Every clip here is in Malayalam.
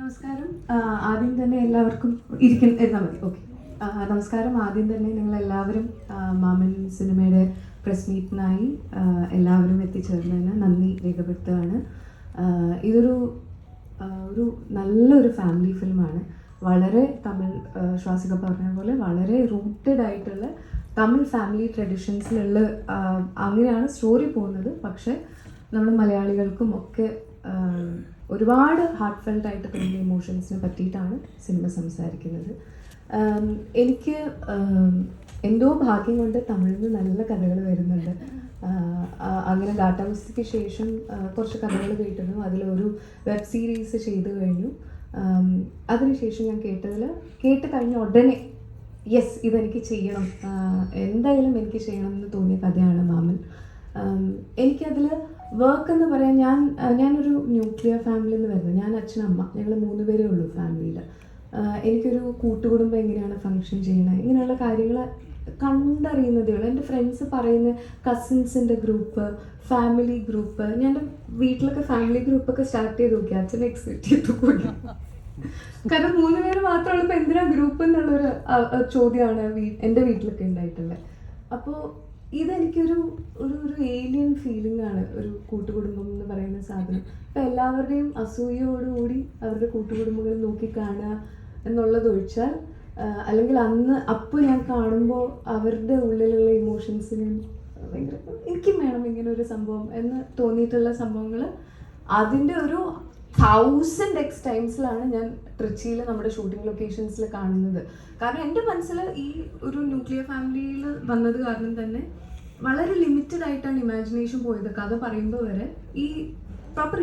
നമസ്കാരം. ആദ്യം തന്നെ എല്ലാവർക്കും ഇരുന്നാൽ മതി. ഓക്കെ. നമസ്കാരം. ആദ്യം തന്നെ നിങ്ങൾ എല്ലാവരും മാമൻ സിനിമയുടെ പ്രസ് മീറ്റിനായി എല്ലാവരും എത്തിച്ചേർന്നതിന് നന്ദി രേഖപ്പെടുത്തുകയാണ്. ഇതൊരു നല്ലൊരു ഫാമിലി ഫിലിമാണ്. വളരെ തമിഴ്, ശ്വാസിക പറഞ്ഞ പോലെ വളരെ റൂട്ടഡ് ആയിട്ടുള്ള തമിഴ് ഫാമിലി ട്രഡീഷൻസിലുള്ള അങ്ങനെയാണ് സ്റ്റോറി പോകുന്നത്. പക്ഷേ നമ്മൾ മലയാളികൾക്കും ഒക്കെ ഒരുപാട് ഹാർട്ട് ഫെൽറ്റ് ആയിട്ട് തോന്നിയ ഇമോഷൻസിനെ പറ്റിയിട്ടാണ് സിനിമ സംസാരിക്കുന്നത്. എനിക്ക് എന്തോ ഭാഗ്യം കൊണ്ട് തമിഴിൽ നിന്ന് നല്ല കഥകൾ വരുന്നുണ്ട്. അങ്ങനെ ഗാട്ടാമസ്തിക്ക് ശേഷം കുറച്ച് കഥകൾ കേട്ടിരുന്നു. അതിലൊരു വെബ് സീരീസ് ചെയ്തു കഴിഞ്ഞു. അതിനുശേഷം ഞാൻ കേട്ട് കഴിഞ്ഞ ഉടനെ യെസ് ഇതെനിക്ക് ചെയ്യണം, എന്തായാലും എനിക്ക് ചെയ്യണം എന്ന് തോന്നിയ കഥയാണ് മാമൻ. എനിക്കതിൽ വർക്ക് എന്ന് പറയാൻ ഞാനൊരു ന്യൂക്ലിയർ ഫാമിലിയിൽ നിന്ന് വരുന്നത്. ഞാൻ അച്ഛനമ്മ ഞങ്ങൾ 3 പേരേ ഉള്ളൂ ഫാമിലിയിൽ. എനിക്കൊരു കൂട്ടുകുടുംബം എങ്ങനെയാണ് ഫങ്ഷൻ ചെയ്യണത് ഇങ്ങനെയുള്ള കാര്യങ്ങൾ കണ്ടറിയുന്നതേ ഉള്ളൂ. എൻ്റെ ഫ്രണ്ട്സ് പറയുന്ന കസിൻസിൻ്റെ ഗ്രൂപ്പ്, ഫാമിലി ഗ്രൂപ്പ്, ഞാൻ വീട്ടിലൊക്കെ ഫാമിലി ഗ്രൂപ്പൊക്കെ സ്റ്റാർട്ട് ചെയ്ത് നോക്കി. അച്ഛനെ എക്സ്പെക്ട് ചെയ്തു പോയി. കാരണം 3 പേര് മാത്രമുള്ള ഇപ്പം എന്തിനാ ഗ്രൂപ്പ് എന്നുള്ളൊരു ചോദ്യമാണ് എൻ്റെ വീട്ടിലൊക്കെ ഉണ്ടായിട്ടുള്ളത്. അപ്പോൾ ഇതെനിക്കൊരു ഏലിയൻ ഫീലിംഗ് ആണ് ഒരു കൂട്ടുകുടുംബം എന്ന് പറയുന്ന സാധനം. ഇപ്പം എല്ലാവരുടെയും അസൂയയോടുകൂടി അവരുടെ കൂട്ടുകുടുംബങ്ങൾ നോക്കിക്കാണുക എന്നുള്ളതൊഴിച്ചാൽ, അല്ലെങ്കിൽ അപ്പോൾ ഞാൻ കാണുമ്പോൾ അവരുടെ ഉള്ളിലുള്ള ഇമോഷൻസിനും ഭയങ്കര എനിക്കും വേണം ഇങ്ങനെ ഒരു സംഭവം എന്ന് തോന്നിയിട്ടുള്ള സംഭവങ്ങൾ അതിൻ്റെ ഒരു 1000x ടൈംസിലാണ് ഞാൻ ട്രിച്ചിയിൽ നമ്മുടെ ഷൂട്ടിംഗ് ലൊക്കേഷൻസിൽ കാണുന്നത്. കാരണം എൻ്റെ മനസ്സിൽ ഈ ഒരു ന്യൂക്ലിയർ ഫാമിലിയിൽ വന്നത് കാരണം തന്നെ വളരെ ലിമിറ്റഡ് ആയിട്ടാണ് ഇമാജിനേഷൻ പോയത്. കഥ പറയുമ്പോൾ വരെ ഈ പ്രോപ്പർ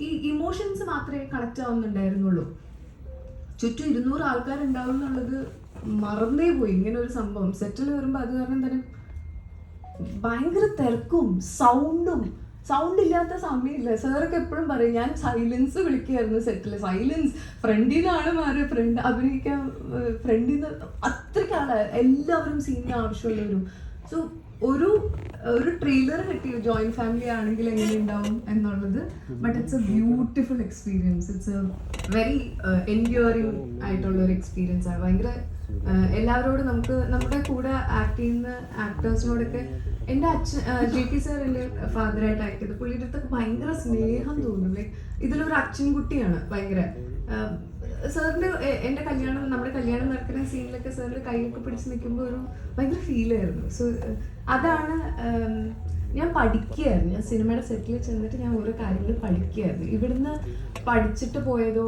ഈ ഇമോഷൻസ് മാത്രമേ കണക്റ്റ് ആവുന്നുണ്ടായിരുന്നുള്ളൂ. ചുറ്റും 200 ആൾക്കാരുണ്ടാവും എന്നുള്ളത് മറന്നേ പോയി. ഇങ്ങനെ ഒരു സംഭവം സെറ്റിൽ വരുമ്പോൾ അത് കാരണം തന്നെ ഭയങ്കര തിരക്കും സൗണ്ട് ഇല്ലാത്ത സമയമില്ല. സാറൊക്കെ എപ്പോഴും പറയും ഞാൻ സൈലൻസ് വിളിക്കുകയായിരുന്നു സെറ്റിൽ. സൈലൻസ് ഫ്രണ്ടിനാണ് മാറി ഫ്രണ്ട് അഭിനയിക്കാൻ ഫ്രണ്ടിൽ നിന്ന് അത്രയ്ക്കാണ് എല്ലാവരും സീനിന് ആവശ്യമുള്ളവരും. സോ ഒരു ട്രെയിലർ കിട്ടി ജോയിന്റ് ഫാമിലി ആണെങ്കിൽ എങ്ങനെ ഉണ്ടാവും എന്നുള്ളത്. But it's A beautiful experience. It's A very enduring ആയിട്ടുള്ള ഒരു എക്സ്പീരിയൻസ് ആണ്. ഭയങ്കര എല്ലാവരോടും നമ്മുടെ കൂടെ ആക്ട് ചെയ്യുന്ന ആക്ടേഴ്സിനോടൊക്കെ എൻ്റെ അച്ഛൻ JK സാർ എൻ്റെ ഫാദറായിട്ട് ആക്ട് ചെയ്ത് പുള്ളിയുടെ അടുത്തൊക്കെ ഭയങ്കര സ്നേഹം തോന്നും. ലൈക്ക് ഇതിലൊരു അച്ഛൻ കുട്ടിയാണ് ഭയങ്കര. സാറിൻ്റെ നമ്മുടെ കല്യാണം നടക്കുന്ന സീനിലൊക്കെ സാറിൻ്റെ കൈയൊക്കെ പിടിച്ച് നിൽക്കുമ്പോൾ ഒരു ഭയങ്കര ഫീലായിരുന്നു. സോ അതാണ് ഞാൻ പഠിക്കുകയായിരുന്നു. ഞാൻ സിനിമയുടെ സെറ്റിൽ ചെന്നിട്ട് ഞാൻ ഓരോ കാര്യങ്ങൾ പഠിക്കുകയായിരുന്നു. ഇവിടുന്ന് പഠിച്ചിട്ട് പോയതോ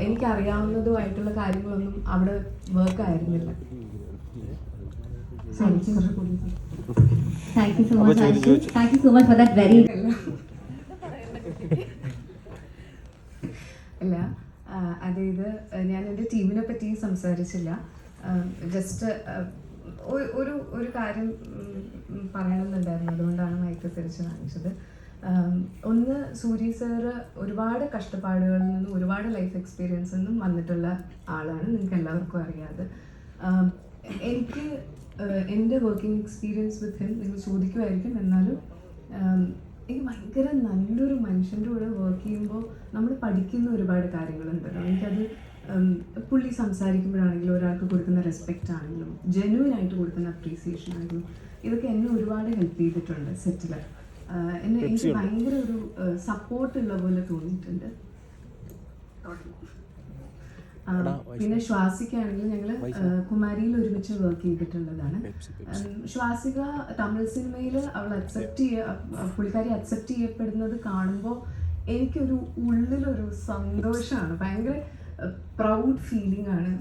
എനിക്കറിയാവുന്നതോ ആയിട്ടുള്ള കാര്യങ്ങളൊന്നും അവിടെ വർക്ക് ആയിരുന്നില്ല. Thank you so much, Aishu. Thank you so much for that very... അല്ല, അതായത് ഞാൻ എൻ്റെ ടീമിനെ പറ്റി സംസാരിച്ചില്ല. ജസ്റ്റ് ഒരു കാര്യം പറയണമെന്നുണ്ടായിരുന്നു. അതുകൊണ്ടാണ് മൈക്ക് തിരിച്ച് കാണിച്ചത്. ഒന്ന്, സൂര്യ സാറ് ഒരുപാട് കഷ്ടപ്പാടുകളിൽ നിന്നും ഒരുപാട് ലൈഫ് എക്സ്പീരിയൻസിൽ നിന്നും വന്നിട്ടുള്ള ആളാണ്. നിങ്ങൾക്ക് എല്ലാവർക്കും അറിയാതെ. എനിക്ക് എൻ്റെ വർക്കിംഗ് എക്സ്പീരിയൻസ് വിത്ത് ഹിം നിങ്ങൾ ചോദിക്കുമായിരിക്കും. എന്നാലും എനിക്ക് ഭയങ്കര നല്ലൊരു മനുഷ്യൻ്റെ കൂടെ വർക്ക് ചെയ്യുമ്പോൾ നമ്മൾ പഠിക്കുന്ന ഒരുപാട് കാര്യങ്ങളുണ്ടല്ലോ. എനിക്കത് പുള്ളി സംസാരിക്കുമ്പോഴാണെങ്കിലും ഒരാൾക്ക് കൊടുക്കുന്ന റെസ്പെക്റ്റ് ആണെങ്കിലും ജെന്യുവനായിട്ട് കൊടുക്കുന്ന അപ്രീസിയേഷൻ ആണെങ്കിലും ഇതൊക്കെ എന്നെ ഒരുപാട് ഹെൽപ്പ് ചെയ്തിട്ടുണ്ട് സെറ്റിൽ. എനിക്ക് ഭയങ്കര ഒരു സപ്പോർട്ടുള്ള പോലെ തോന്നിയിട്ടുണ്ട്. പിന്നെ ശ്വാസിക്കാണെങ്കിൽ ഞങ്ങൾ കുമാരിയിൽ ഒരുമിച്ച് വർക്ക് ചെയ്തിട്ടുള്ളതാണ്. ശ്വാസിക തമിഴ് സിനിമയിൽ പുള്ളിക്കാരി അക്സെപ്റ്റ് ചെയ്യപ്പെടുന്നത് കാണുമ്പോൾ എനിക്കൊരു ഉള്ളിലൊരു സന്തോഷമാണ്. ഭയങ്കര പ്രൗഡ് ഫീലിംഗ് ആണ്.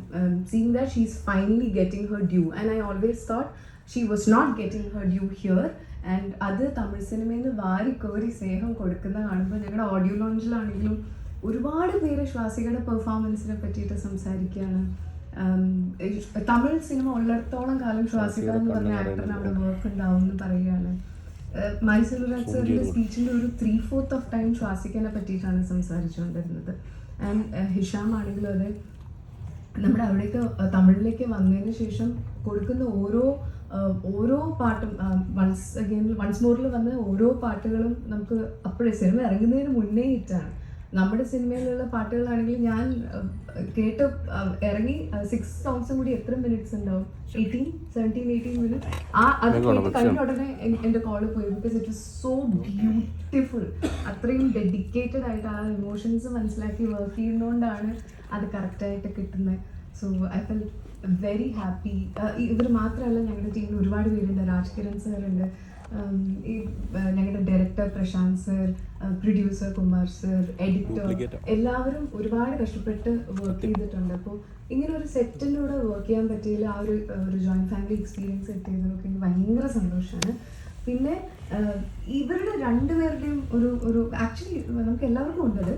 Seeing that she is finally getting her due and I always thought she was not getting her due here. And അത് തമിഴ് സിനിമയിൽ നിന്ന് വാരിക്കോരി സ്നേഹം കൊടുക്കുന്ന കാണുമ്പോൾ ഞങ്ങളുടെ ഓഡിയോ ലോഞ്ചിലാണെങ്കിലും ഒരുപാട് പേര് ശ്വാസികയുടെ പെർഫോമൻസിനെ പറ്റിയിട്ട് സംസാരിക്കുകയാണ്. തമിഴ് സിനിമ ഉള്ളിടത്തോളം കാലം ശ്വാസിക എന്ന് പറഞ്ഞ ആക്ടറിന് അവിടെ വർക്ക് ഉണ്ടാവും എന്ന് പറയുകയാണ്. മൈസൂരാജ് സാറിൻ്റെ സ്പീച്ചിൻ്റെ ഒരു 3/4 ഓഫ് ടൈം ശ്വാസികനെ പറ്റിയിട്ടാണ് സംസാരിച്ചുകൊണ്ടിരുന്നത്. ആൻഡ് ഹിഷാം ആണെങ്കിലും അതെ, നമ്മുടെ അവിടേക്ക് തമിഴിലേക്ക് വന്നതിന് ശേഷം കൊടുക്കുന്ന ഓരോ പാട്ടും വൺസ് മോറിൽ വന്ന ഓരോ പാട്ടുകളും നമുക്ക് അപ്പോഴേ സിനിമ ഇറങ്ങുന്നതിന് മുന്നേ ഹിറ്റാണ്. നമ്മുടെ സിനിമയിലുള്ള പാട്ടുകളാണെങ്കിൽ ഞാൻ കേട്ട് ഇറങ്ങി 6 സോങ്സും കൂടി എത്ര മിനിറ്റ്സ് ഉണ്ടാവും? 17-18 മിനിറ്റ്സ്. അത് കേട്ട് കഴിഞ്ഞ ഉടനെ എൻ്റെ കോള് പോയി. Because it was so beautiful. അത്രയും ഡെഡിക്കേറ്റഡ് ആയിട്ട് ആ ഇമോഷൻസ് മനസ്സിലാക്കി വർക്ക് ചെയ്യുന്നതുകൊണ്ടാണ് അത് കറക്റ്റായിട്ട് കിട്ടുന്നത്. So I felt very happy. ഇവർ മാത്രമല്ല, ഞങ്ങളുടെ ടീമിൽ ഒരുപാട് പേരുണ്ട്. രാജ്കിരൺ സാറുണ്ട്, ഈ ഞങ്ങളുടെ director Prashanth sir, producer Kumar sir, editor, എല്ലാവരും ഒരുപാട് കഷ്ടപ്പെട്ട് വർക്ക് ചെയ്തിട്ടുണ്ട്. അപ്പോൾ ഇങ്ങനെ ഒരു സെറ്റിൻ്റെ കൂടെ വർക്ക് ചെയ്യാൻ പറ്റിയില്ല. ആ ഒരു ജോയിൻറ്റ് ഫാമിലി എക്സ്പീരിയൻസ് കിട്ടിയതിനൊക്കെ എനിക്ക് ഭയങ്കര സന്തോഷമാണ്. പിന്നെ ഇവരുടെ രണ്ടുപേരുടെയും ഒരു ആക്ച്വലി നമുക്ക് എല്ലാവർക്കും ഉണ്ടത്,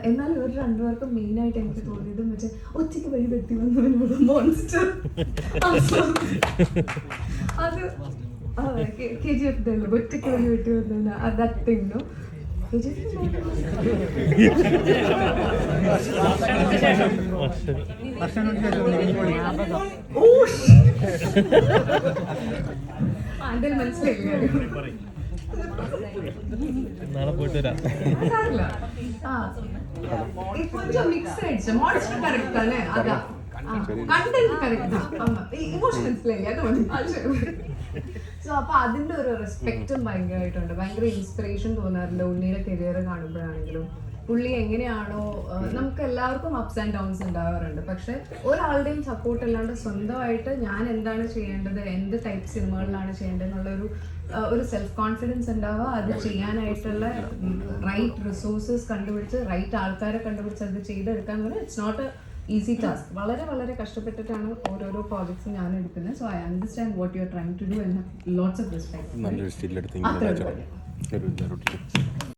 എന്നാലും ഇവർ രണ്ടുപേർക്കും മെയിനായിട്ട് എനിക്ക് തോന്നിയത് മറ്റേ ഒറ്റയ്ക്ക് വഴി വെട്ടി വന്നവനോട് മോൺസ്റ്റർ. അത് KGF ഒറ്റയ്ക്ക് വഴി വെട്ടി വന്നവനാ that thing, no? എന്തായാലും മനസ്സിലായില്ല. നാളെ പോയിട്ട് വരാം. కొంచెం మిక్స్ అయ్యచ్చు. మోడస్ట్ కరెక్ట్ అనే అదా കണ്ടന്റ് കറക്റ്റ്, ഇമോഷൻസ് സോ അപ്പോൾ അതിൻ്റെ ഒരു റെസ്പെക്റ്റും ഭയങ്കരമായിട്ടുണ്ട്. ഭയങ്കര ഇൻസ്പിറേഷൻ തോന്നാറുണ്ട് ഉണ്ണിയുടെ കരിയർ കാണുമ്പോഴാണെങ്കിലും. പുള്ളി എങ്ങനെയാണോ, നമുക്ക് എല്ലാവർക്കും അപ്സ് ആൻഡ് ഡൗൺസ് ഉണ്ടാവാറുണ്ട്. പക്ഷെ ഒരാളുടെയും സപ്പോർട്ട് അല്ലാണ്ട് സ്വന്തമായിട്ട് ഞാൻ എന്താണ് ചെയ്യേണ്ടത്, എന്ത് ടൈപ്പ് സിനിമകളിലാണ് ചെയ്യേണ്ടത് എന്നുള്ളൊരു ഒരു സെൽഫ് കോൺഫിഡൻസ് ഉണ്ടാവുക. അത് ചെയ്യാനായിട്ടുള്ള റൈറ്റ് റിസോഴ്സസ് കണ്ടുപിടിച്ച് റൈറ്റ് ആൾക്കാരെ കണ്ടുപിടിച്ച് അത് ചെയ്തെടുക്കാൻ പറഞ്ഞാൽ it's not a easy task. വളരെ വളരെ കഷ്ടപ്പെട്ടിട്ടാണ് ഓരോരോ പ്രോജക്ട്സും ഞാൻ എടുക്കുന്നത്. So I understand what you are trying to do and lots of respect.